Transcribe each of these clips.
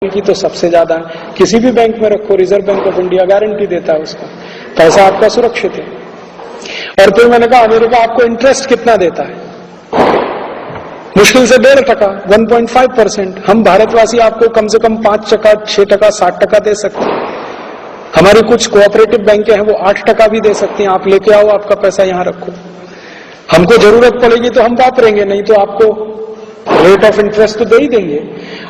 की तो सबसे ज्यादा है। किसी भी बैंक में रखो, reserve bank of India guarantee देता है उसका, पैसा आपका सुरक्षित है। और फिर मैंने कहा अमेरिका आपको इंटरेस्ट कितना देता है? मुश्किल से 1.5%, 1.5%। हम भारतवासी आपको कम से कम 5%, 6%, 7% दे सकते हैं। हमारी कुछ कोऑपरेटिव बैंकें हैं वो 8% भी दे सकती हैं। आप लेके आओ, आपका पैसा यहां रखो, हमको जरूरत पड़ेगी तो हम वापरेंगे, नहीं तो आपको रेट ऑफ इंटरेस्ट तो दे ही देंगे।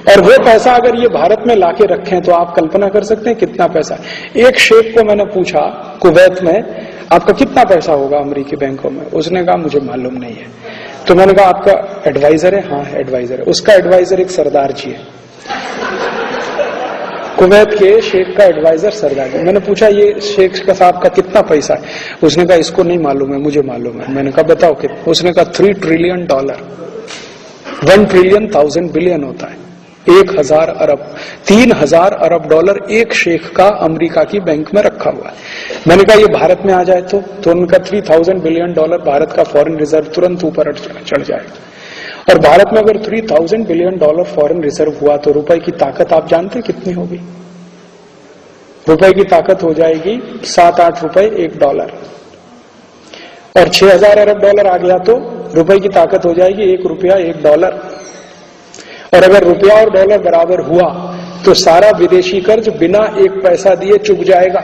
और वो पैसा अगर ये भारत में लाके रखें तो आप कल्पना कर सकते हैं कितना पैसा। एक शेख को मैंने पूछा कुवैत में, आपका कितना पैसा होगा अमेरिकी बैंकों में? उसने कहा मुझे मालूम नहीं है। तो मैंने कहा आपका एडवाइजर है? हाँ एडवाइजर है। उसका एडवाइजर एक सरदार जी है, कुवैत के शेख का एडवाइजर सरदार जी। मैंने पूछा ये शेख का साहब का कितना पैसा है? उसने कहा इसको नहीं मालूम है, मुझे मालूम है। मैंने कहा बताओ कितना? उसने कहा $3 ट्रिलियन। 1 ट्रिलियन 1000 बिलियन होता है, 1000 अरब, 3000 अरब डॉलर एक शेख का अमेरिका की बैंक में रखा हुआ है। मैंने कहा ये भारत में आ जाए तो उनका $3000 बिलियन भारत का फॉरेन रिजर्व तुरंत ऊपर चढ़ जाएगा। और भारत में अगर $3000 बिलियन फॉरेन रिजर्व हुआ तो रुपए की ताकत आप जानते कितनी होगी? रुपए की ताकत हो जाएगी 7-8 रुपए $1। और 6000 अरब डॉलर आ गया तो रुपए की ताकत हो जाएगी $1 $1। और अगर रुपया और डॉलर बराबर हुआ तो सारा विदेशी कर्ज बिना एक पैसा दिए चुक जाएगा,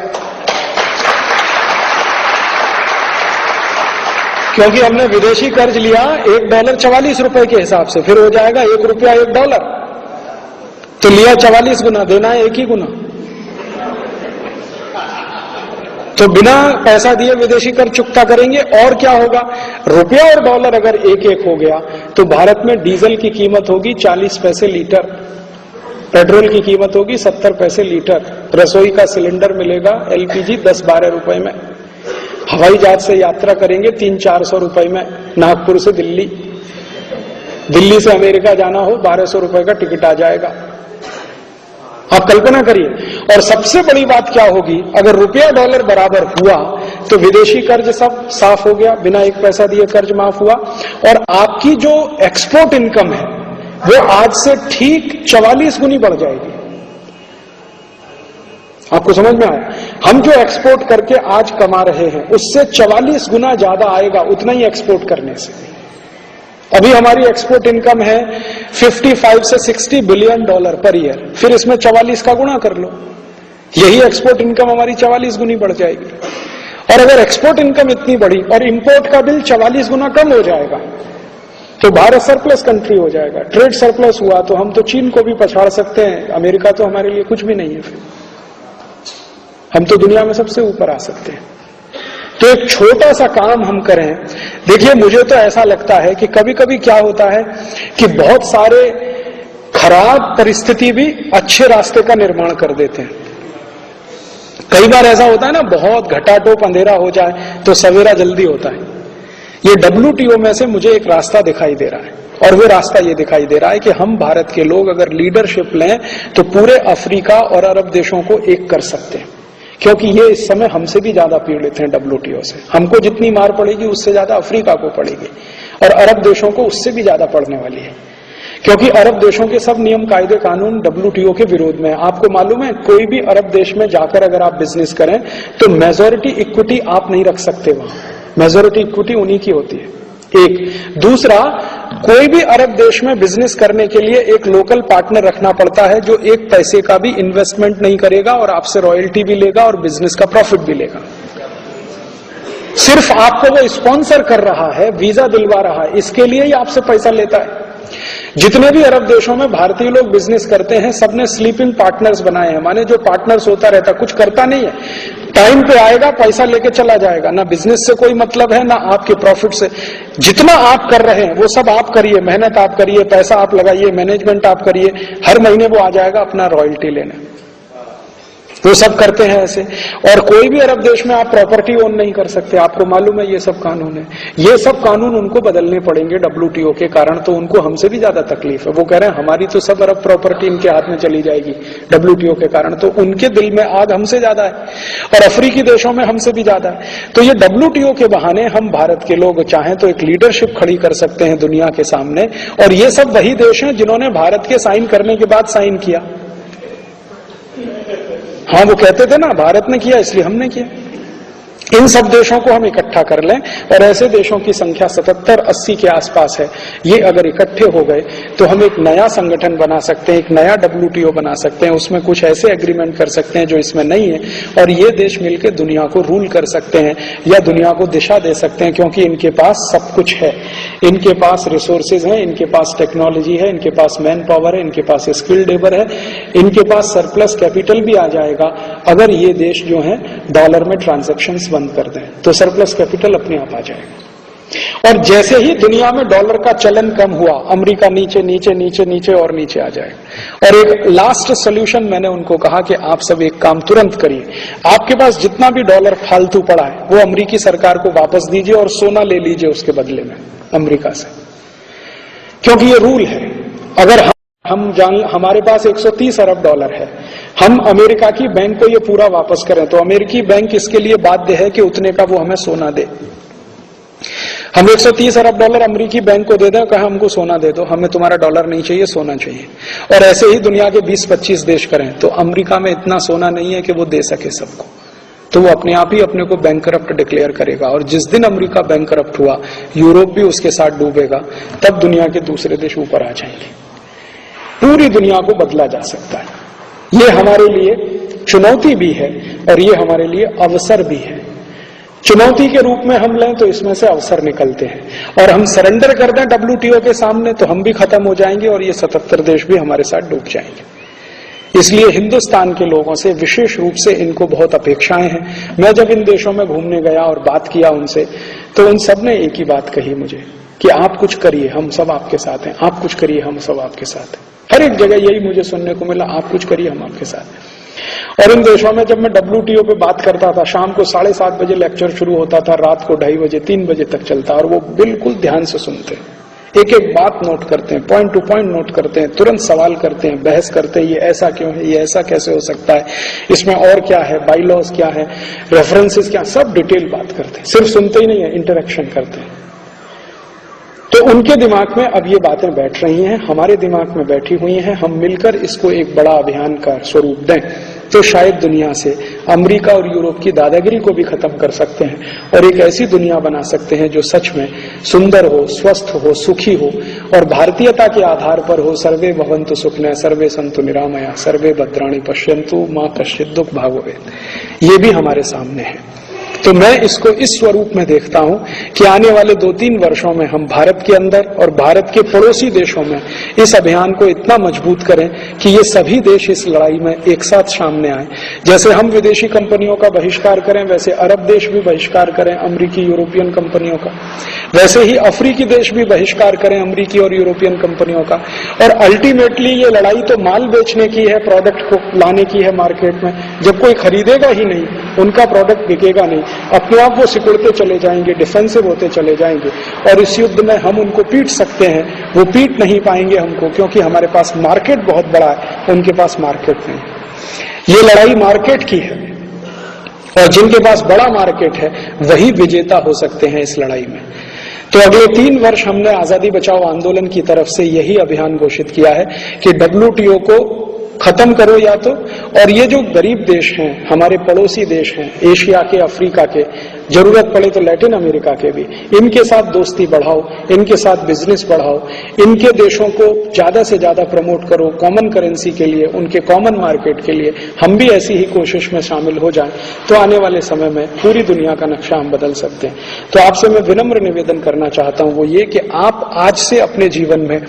क्योंकि हमने विदेशी कर्ज लिया $1 44 रुपए के हिसाब से, फिर हो जाएगा $1 $1। तो लिया 44 गुना, देना है 1 ही गुना। तो बिना पैसा दिए विदेशी कर चुकता करेंगे। और क्या होगा? रुपया और डॉलर अगर 1-1 हो गया तो भारत में डीजल की कीमत होगी 40 पैसे लीटर, पेट्रोल की कीमत होगी 70 पैसे लीटर, रसोई का सिलेंडर मिलेगा LPG 10-12 रुपए में, हवाई जहाज से यात्रा करेंगे 300-400 रुपए में, नागपुर से दिल्ली, दिल्ली से अमेरिका जाना हो 1200 रुपए का टिकट आ जाएगा। आप कल्पना करिए। और सबसे बड़ी बात क्या होगी? अगर रुपया डॉलर बराबर हुआ तो विदेशी कर्ज सब साफ हो गया, बिना एक पैसा दिए कर्ज माफ हुआ। और आपकी जो एक्सपोर्ट इनकम है वो आज से ठीक 44 गुनी बढ़ जाएगी। आपको समझ में आया? हम जो एक्सपोर्ट करके आज कमा रहे हैं उससे 44 गुना ज्यादा आएगा उतना ही एक्सपोर्ट करने से। अभी हमारी एक्सपोर्ट इनकम है 55 से 60 बिलियन डॉलर पर ईयर, फिर इसमें 44 का गुणा कर लो, यही एक्सपोर्ट इनकम हमारी 44 गुनी बढ़ जाएगी। और अगर एक्सपोर्ट इनकम इतनी बढ़ी और इंपोर्ट का बिल 44 गुना कम हो जाएगा तो भारत सरप्लस कंट्री हो जाएगा। ट्रेड सरप्लस हुआ तो हम तो चीन को भी पछाड़ सकते हैं, अमेरिका तो हमारे लिए कुछ भी नहीं है, फिर हम तो दुनिया में सबसे ऊपर आ सकते हैं। तो एक छोटा सा काम हम करें। देखिए मुझे तो ऐसा लगता है कि कभी कभी क्या होता है कि बहुत सारे खराब परिस्थिति भी अच्छे रास्ते का निर्माण कर देते हैं। कई बार ऐसा होता है ना, बहुत घटाटोप अंधेरा हो जाए तो सवेरा जल्दी होता है। ये WTO में से मुझे एक रास्ता दिखाई दे रहा है, और वो रास्ता ये दिखाई दे रहा है कि हम भारत के लोग अगर लीडरशिप लें तो पूरे अफ्रीका और अरब देशों को एक कर सकते हैं, क्योंकि ये इस समय हमसे भी ज्यादा पीड़ित हैं WTO से। हमको जितनी मार पड़ेगी उससे ज्यादा अफ्रीका को पड़ेगी, और अरब देशों को उससे भी ज्यादा पड़ने वाली है, क्योंकि अरब देशों के सब नियम कायदे कानून WTO के विरोध में है। आपको मालूम है कोई भी अरब देश में जाकर अगर आप बिजनेस करें तो मेजॉरिटी इक्विटी आप नहीं रख सकते वहां, मेजॉरिटी इक्विटी उन्हीं की होती है। एक दूसरा, कोई भी अरब देश में बिजनेस करने के लिए एक लोकल पार्टनर रखना पड़ता है जो एक पैसे का भी इन्वेस्टमेंट नहीं करेगा और आपसे रॉयल्टी भी लेगा और बिजनेस का प्रॉफिट भी लेगा। सिर्फ आपको वो स्पॉन्सर कर रहा है, वीजा दिलवा रहा है, इसके लिए ही आपसे पैसा लेता है। जितने भी अरब देशों में भारतीय लोग बिजनेस करते हैं सबने स्लीपिंग पार्टनर्स बनाए हैं, माने जो पार्टनर्स होता रहता, कुछ करता नहीं है, टाइम पे आएगा पैसा लेके चला जाएगा, ना बिजनेस से कोई मतलब है ना आपके प्रॉफिट से। जितना आप कर रहे हैं वो सब आप करिए, मेहनत आप करिए, पैसा आप लगाइए, मैनेजमेंट आप करिए, हर महीने वो आ जाएगा अपना रॉयल्टी लेने। वो सब करते हैं ऐसे। और कोई भी अरब देश में आप प्रॉपर्टी ओन नहीं कर सकते, आपको मालूम है ये सब कानून है। ये सब कानून उनको बदलने पड़ेंगे WTO के कारण, तो उनको हमसे भी ज्यादा तकलीफ है। वो कह रहे हैं हमारी तो सब अरब प्रॉपर्टी इनके हाथ में चली जाएगी WTO के कारण, तो उनके दिल में आग हमसे ज्यादा है, और अफ्रीकी देशों में हमसे भी ज्यादा है। तो ये WTO के बहाने हम भारत के लोग चाहें तो एक लीडरशिप खड़ी कर सकते हैं दुनिया के सामने। और ये सब वही देश हैं जिन्होंने भारत के साइन करने के बाद साइन किया। हाँ, वो कहते थे ना भारत ने किया इसलिए हमने किया। इन सब देशों को हम इकट्ठा कर लें, और ऐसे देशों की संख्या 77-80 के आसपास है, ये अगर इकट्ठे हो गए तो हम एक नया संगठन बना सकते हैं, एक नया WTO बना सकते हैं, उसमें कुछ ऐसे एग्रीमेंट कर सकते हैं जो इसमें नहीं है, और ये देश मिलकर दुनिया को रूल कर सकते हैं या दुनिया को दिशा दे सकते हैं, क्योंकि इनके पास सब कुछ है। इनके पास रिसोर्सेज हैं, इनके पास टेक्नोलॉजी है, इनके पास मैन पावर है, इनके पास स्किल्ड लेबर है, इनके पास सरप्लस कैपिटल भी आ जाएगा अगर ये देश जो है डॉलर में ट्रांजैक्शंस बंद कर दें, तो सरप्लस कैपिटल अपने आप आ जाएगा। और जैसे ही दुनिया में डॉलर का चलन कम हुआ, अमेरिका नीचे नीचे नीचे नीचे और नीचे आ जाएगा। और एक लास्ट सोल्यूशन मैंने उनको कहा कि आप सब एक काम तुरंत करिए, आपके पास जितना भी डॉलर फालतू पड़ा है वो अमेरिकी सरकार को वापस दीजिए और सोना ले लीजिए उसके बदले में अमेरिका से, क्योंकि ये रूल है। अगर हमारे पास 130 अरब डॉलर है, हम अमेरिका की बैंक को ये पूरा वापस करें तो अमेरिकी बैंक इसके लिए बाध्य है कि उतने का वो हमें सोना दे। हम 130 अरब डॉलर अमेरिकी बैंक को दे दें, कहा हमको सोना दे दो, हमें तुम्हारा डॉलर नहीं चाहिए, सोना चाहिए। और ऐसे ही दुनिया के 20-25 देश करें तो अमेरिका में इतना सोना नहीं है कि वो दे सके सबको, तो वो अपने आप ही अपने को बैंकरप्ट डिक्लेयर करेगा। और जिस दिन अमेरिका बैंकरप्ट हुआ, यूरोप भी उसके साथ डूबेगा, तब दुनिया के दूसरे देश ऊपर आ जाएंगे। पूरी दुनिया को बदला जा सकता है। ये हमारे लिए चुनौती भी है और ये हमारे लिए अवसर भी है। चुनौती के रूप में हम लें तो इसमें से अवसर निकलते हैं, और हम सरेंडर कर दें WTO के सामने तो हम भी खत्म हो जाएंगे और ये 77 देश भी हमारे साथ डूब जाएंगे। इसलिए हिंदुस्तान के लोगों से विशेष रूप से इनको बहुत अपेक्षाएं हैं। मैं जब इन देशों में घूमने गया और बात किया उनसे, तो उन सब ने एक ही बात कही मुझे कि आप कुछ करिए, हम सब आपके साथ हैं, आप कुछ करिए, हम सब आपके साथ हैं। हर एक जगह यही मुझे सुनने को मिला, आप कुछ करिए, हम आपके साथ हैं। और इन देशों में जब मैं WTO पे बात करता था, शाम को 7:30 बजे लेक्चर शुरू होता था, रात को 2:30 बजे 3 बजे तक चलता, और वो बिल्कुल ध्यान से सुनते हैं, एक एक बात नोट करते हैं, पॉइंट टू पॉइंट नोट करते हैं, तुरंत सवाल करते हैं, बहस करते हैं, ये ऐसा क्यों है, ये ऐसा कैसे हो सकता है, इसमें और क्या है, बाई लॉज क्या है, रेफरेंसेस क्या, सब डिटेल बात करते हैं। सिर्फ सुनते ही नहीं है, इंटरेक्शन करते हैं। तो उनके दिमाग में अब ये बातें बैठ रही हैं, हमारे दिमाग में बैठी हुई हैं। हम मिलकर इसको एक बड़ा अभियान का स्वरूप दें तो शायद दुनिया से अमेरिका और यूरोप की दादागिरी को भी खत्म कर सकते हैं और एक ऐसी दुनिया बना सकते हैं जो सच में सुंदर हो, स्वस्थ हो, सुखी हो और भारतीयता के आधार पर हो। सर्वे भवन्तु सुखिनः, सर्वे सन्तु निरामया, सर्वे भद्राणि पश्यन्तु मा कश्चित् दुःख भाग् भवेत्। ये भी हमारे सामने है। तो मैं इसको इस स्वरूप में देखता हूं कि आने वाले 2-3 वर्षों में हम भारत के अंदर और भारत के पड़ोसी देशों में इस अभियान को इतना मजबूत करें कि ये सभी देश इस लड़ाई में एक साथ सामने आए। जैसे हम विदेशी कंपनियों का बहिष्कार करें, वैसे अरब देश भी बहिष्कार करें अमेरिकी यूरोपियन कंपनियों का, वैसे ही अफ्रीकी देश भी बहिष्कार करें अमेरिकी और यूरोपियन कंपनियों का। और अल्टीमेटली ये लड़ाई तो माल बेचने की है, प्रोडक्ट को लाने की है मार्केट में। जब कोई खरीदेगा ही नहीं, उनका प्रोडक्ट बिकेगा नहीं, अपने आप वो सिकुड़ते चले जाएंगे, डिफेंसिव होते चले जाएंगे और इस युद्ध में हम उनको पीट सकते हैं, वो पीट नहीं पाएंगे हमको, क्योंकि हमारे पास मार्केट बहुत बड़ा है, उनके पास मार्केट नहीं। ये लड़ाई मार्केट की है और जिनके पास बड़ा मार्केट है वही विजेता हो सकते हैं इस लड़ाई में। तो अगले 3 वर्ष हमने आजादी बचाओ आंदोलन की तरफ से यही अभियान घोषित किया है कि WTO को खत्म करो या तो, और ये जो गरीब देश हैं, हमारे पड़ोसी देश हैं, एशिया के, अफ्रीका के, जरूरत पड़े तो लैटिन अमेरिका के भी, इनके साथ दोस्ती बढ़ाओ, इनके साथ बिजनेस बढ़ाओ, इनके देशों को ज्यादा से ज्यादा प्रमोट करो कॉमन करेंसी के लिए, उनके कॉमन मार्केट के लिए। हम भी ऐसी ही कोशिश में शामिल हो जाएं तो आने वाले समय में पूरी दुनिया का नक्शा हम बदल सकते हैं। तो आपसे मैं विनम्र निवेदन करना चाहता हूं, वो ये कि आप आज से अपने जीवन में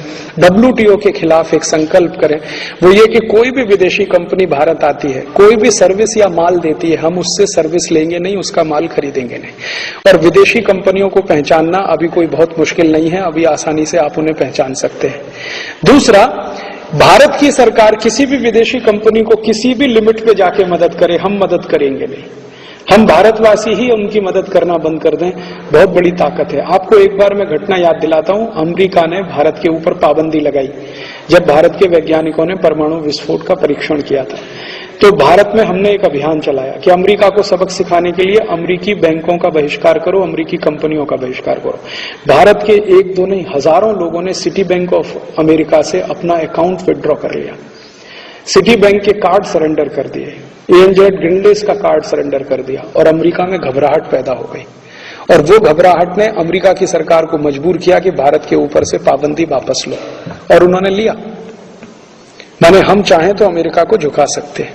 WTO के खिलाफ एक संकल्प करें। वो ये कि कोई भी विदेशी कंपनी भारत आती है, कोई भी सर्विस या माल देती है, हम उससे सर्विस लेंगे नहीं, उसका माल खरीदेंगे नहीं। और विदेशी कंपनियों को पहचानना अभी कोई बहुत मुश्किल नहीं है, अभी आसानी से आप उन्हें पहचान सकते हैं। दूसरा, भारत की सरकार किसी भी विदेशी कंपनी को किसी भी लिमिट पे जाके मदद करे, हम मदद करेंगे नहीं। हम भारतवासी ही उनकी मदद करना बंद कर दें, बहुत बड़ी ताकत है। आपको एक बार मैं घटना याद दिलाता हूं, अमेरिका ने भारत के ऊपर पाबंदी लगाई जब भारत के वैज्ञानिकों ने परमाणु विस्फोट का परीक्षण किया था। तो भारत में हमने एक अभियान चलाया कि अमेरिका को सबक सिखाने के लिए अमेरिकी बैंकों का बहिष्कार करो, अमेरिकी कंपनियों का बहिष्कार करो। भारत के 1-2 नहीं, हजारों लोगों ने सिटी बैंक ऑफ अमेरिका से अपना अकाउंट विथड्रॉ कर लिया, सिटी बैंक के कार्ड सरेंडर कर दिए, ANZ गिंडेस का कार्ड सरेंडर कर दिया और अमेरिका में घबराहट पैदा हो गई, और वो घबराहट ने अमेरिका की सरकार को मजबूर किया कि भारत के ऊपर से पाबंदी वापस लो, और उन्होंने लिया। माने हम चाहें तो अमेरिका को झुका सकते हैं,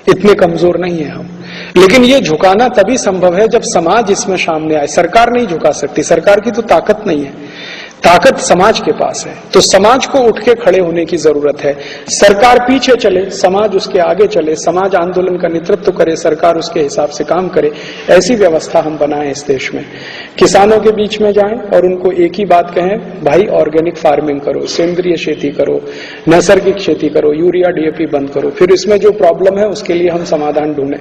इतने कमजोर नहीं है हम, लेकिन ये झुकाना तभी संभव है जब समाज इसमें सामने आए। सरकार नहीं झुका सकती, सरकार की तो ताकत नहीं है, ताकत समाज के पास है। तो समाज को उठ के खड़े होने की जरूरत है। सरकार पीछे चले, समाज उसके आगे चले, समाज आंदोलन का नेतृत्व करे, सरकार उसके हिसाब से काम करे, ऐसी व्यवस्था हम बनाएं इस देश में। किसानों के बीच में जाएं और उनको एक ही बात कहें, भाई ऑर्गेनिक फार्मिंग करो, सेंद्रीय खेती करो, नैसर्गिक खेती करो, यूरिया DAP बंद करो। फिर इसमें जो प्रॉब्लम है उसके लिए हम समाधान ढूंढें।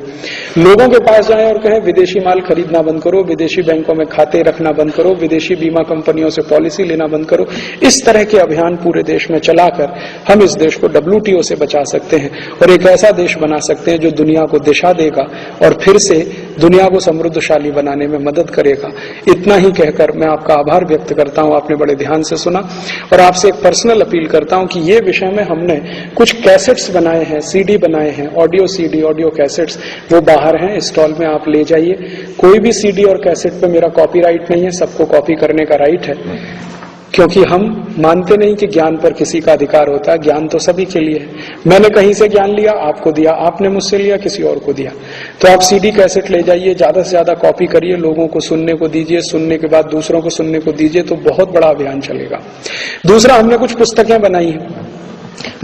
लोगों के पास जाएं और कहें विदेशी माल खरीदना बंद करो, विदेशी बैंकों में खाते रखना बंद करो, विदेशी बीमा कंपनियों से पॉलिसी लेना बंद करो। इस तरह के अभियान पूरे देश में चलाकर हम इस देश को WTO से बचा सकते हैं और एक ऐसा देश बना सकते हैं जो दुनिया को दिशा देगा और फिर से दुनिया को समृद्धशाली बनाने में मदद करेगा। इतना ही कहकर मैं आपका आभार व्यक्त करता हूं, आपने बड़े ध्यान से सुना, और आपसे एक पर्सनल अपील करता हूं कि ये विषय में हमने कुछ कैसेट्स बनाए हैं, CD बनाए हैं, ऑडियो CD, ऑडियो कैसेट्स, वो बाहर हैं स्टॉल में, आप ले जाइए। कोई भी CD और कैसेट पे मेरा कॉपीराइट नहीं है, सबको कॉपी करने का राइट है, क्योंकि हम मानते नहीं कि ज्ञान पर किसी का अधिकार होता है। ज्ञान तो सभी के लिए है। मैंने कहीं से ज्ञान लिया, आपको दिया, आपने मुझसे लिया, किसी और को दिया। तो आप CD कैसेट ले जाइए, ज्यादा से ज्यादा कॉपी करिए, लोगों को सुनने को दीजिए, सुनने के बाद दूसरों को सुनने को दीजिए, तो बहुत बड़ा अभियान चलेगा। दूसरा, हमने कुछ पुस्तकें बनाई हैं,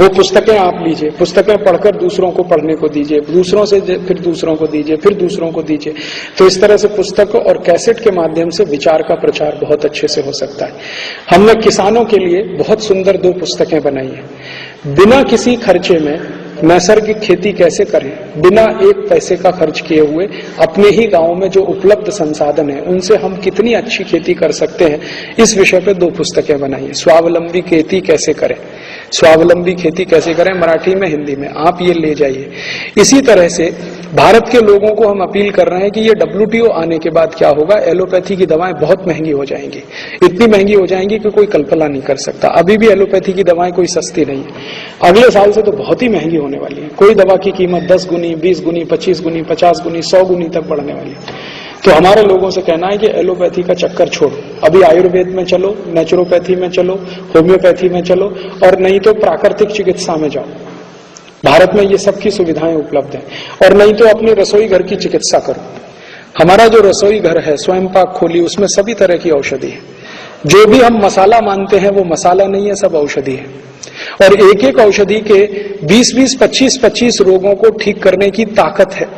वो पुस्तकें आप लीजिए, पुस्तकें पढ़कर दूसरों को पढ़ने को दीजिए, दूसरों से फिर दूसरों को दीजिए, फिर दूसरों को दीजिए। तो इस तरह से पुस्तक और कैसेट के माध्यम से विचार का प्रचार बहुत अच्छे से हो सकता है। हमने किसानों के लिए बहुत सुंदर 2 पुस्तकें बनाई हैं। बिना किसी खर्चे में नैसर्गिक खेती कैसे करें, बिना 1 पैसे का खर्च किए हुए अपने ही गांव में जो उपलब्ध संसाधन है उनसे हम कितनी अच्छी खेती कर सकते हैं, इस विषय पे 2 पुस्तकें बनाई है। स्वावलंबी खेती कैसे करें, स्वावलंबी खेती कैसे करें, मराठी में, हिंदी में, आप ये ले जाइए। इसी तरह से भारत के लोगों को हम अपील कर रहे हैं कि ये WTO आने के बाद क्या होगा, एलोपैथी की दवाएं बहुत महंगी हो जाएंगी, इतनी महंगी हो जाएंगी कि कोई कल्पना नहीं कर सकता। अभी भी एलोपैथी की दवाएं कोई सस्ती नहीं है, अगले साल से तो बहुत ही महंगी होने वाली है। कोई दवा की कीमत 10 गुनी, 20 गुनी, 25 गुनी, 50 गुनी, 100 गुनी तक बढ़ने वाली है। तो हमारे लोगों से कहना है कि एलोपैथी का चक्कर छोड़ो, अभी आयुर्वेद में चलो, नेचुरोपैथी में चलो, होम्योपैथी में चलो, और नहीं तो प्राकृतिक चिकित्सा में जाओ। भारत में ये सबकी सुविधाएं उपलब्ध हैं। और नहीं तो अपने रसोई घर की चिकित्सा करो। हमारा जो रसोई घर है, स्वयं पाक खोली, उसमें सभी तरह की औषधि है। जो भी हम मसाला मानते हैं वो मसाला नहीं है, सब औषधि है। और एक एक औषधि के 20-20, 25-25 रोगों को ठीक करने की ताकत है।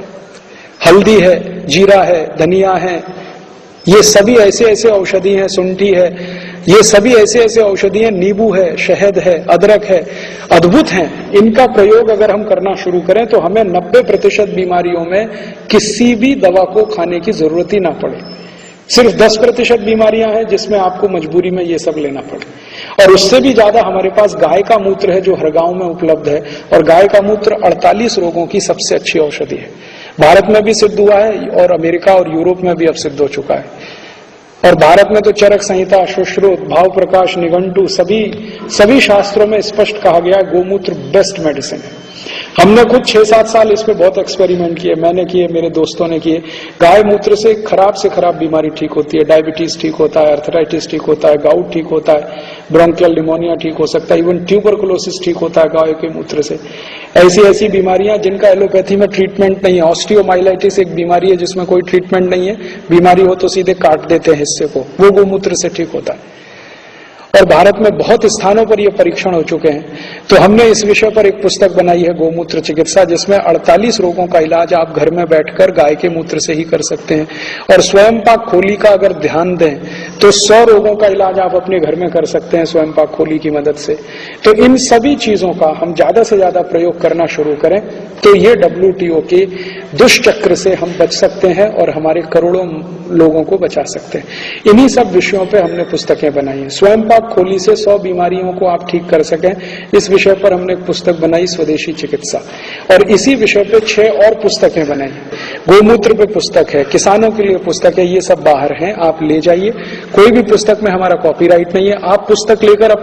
हल्दी है, जीरा है, धनिया है, ये सभी ऐसे ऐसे औषधि हैं, शुंठी है, ये सभी ऐसे ऐसे औषधि हैं, नींबू है, शहद है, अदरक है, अद्भुत हैं। इनका प्रयोग अगर हम करना शुरू करें तो हमें 90% बीमारियों में किसी भी दवा को खाने की जरूरत ही ना पड़े। सिर्फ 10% बीमारियां हैं जिसमें आपको मजबूरी में ये सब लेना पड़े। और उससे भी ज्यादा हमारे पास गाय का मूत्र है जो हर गांव में उपलब्ध है, और गाय का मूत्र 48 रोगों की सबसे अच्छी औषधि है। भारत में भी सिद्ध हुआ है और अमेरिका और यूरोप में भी अब सिद्ध हो चुका है। और भारत में तो चरक संहिता, सुश्रुत, भाव प्रकाश, निघंटु, सभी शास्त्रों में स्पष्ट कहा गया है गोमूत्र बेस्ट मेडिसिन है। हमने खुद 6-7 साल इस पे बहुत एक्सपेरिमेंट किए, मैंने किए, मेरे दोस्तों ने किए। गाय मूत्र से खराब बीमारी ठीक होती है, डायबिटीज ठीक होता है, अर्थराइटिस ठीक होता है, गाउट ठीक होता है, ब्रोंकियल निमोनिया ठीक हो सकता है, इवन ट्यूबरकुलोसिस ठीक होता है गाय के मूत्र से। ऐसी बीमारियां जिनका एलोपैथी में ट्रीटमेंट नहीं है। ऑस्टियोमाइलाइटिस एक बीमारी है जिसमें कोई ट्रीटमेंट नहीं है, बीमारी हो तो सीधे काट देते हैं हिस्से को, वो गोमूत्र से ठीक होता है। और भारत में बहुत स्थानों पर ये परीक्षण हो चुके हैं। तो हमने इस विषय पर एक पुस्तक बनाई है, गोमूत्र चिकित्सा, जिसमें 48 रोगों का इलाज आप घर में बैठकर गाय के मूत्र से ही कर सकते हैं। और स्वयं पाक खोली का अगर ध्यान दें तो 100 रोगों का इलाज आप अपने घर में कर सकते हैं स्वयं पाक खोली की मदद से। तो इन सभी चीजों का हम ज्यादा से ज्यादा प्रयोग करना शुरू करें तो ये WTO के दुष्चक्र से हम बच सकते हैं और हमारे करोड़ों लोगों को बचा सकते हैं। इन्हीं सब विषयों पे हमने पुस्तकें बनाई हैं। स्वयं पाक खोली से 100 बीमारियों को आप ठीक कर सकें, इस विषय पर हमने एक पुस्तक बनाई, स्वदेशी चिकित्सा। और इसी विषय पे 6 और पुस्तकें बनाई। गोमूत्र पे पुस्तक है, किसानों के लिए पुस्तक है, ये सब बाहर हैं, आप ले जाइए। कोई भी पुस्तक में हमारा कॉपीराइट नहीं है। आप पुस्तक लेकर अपने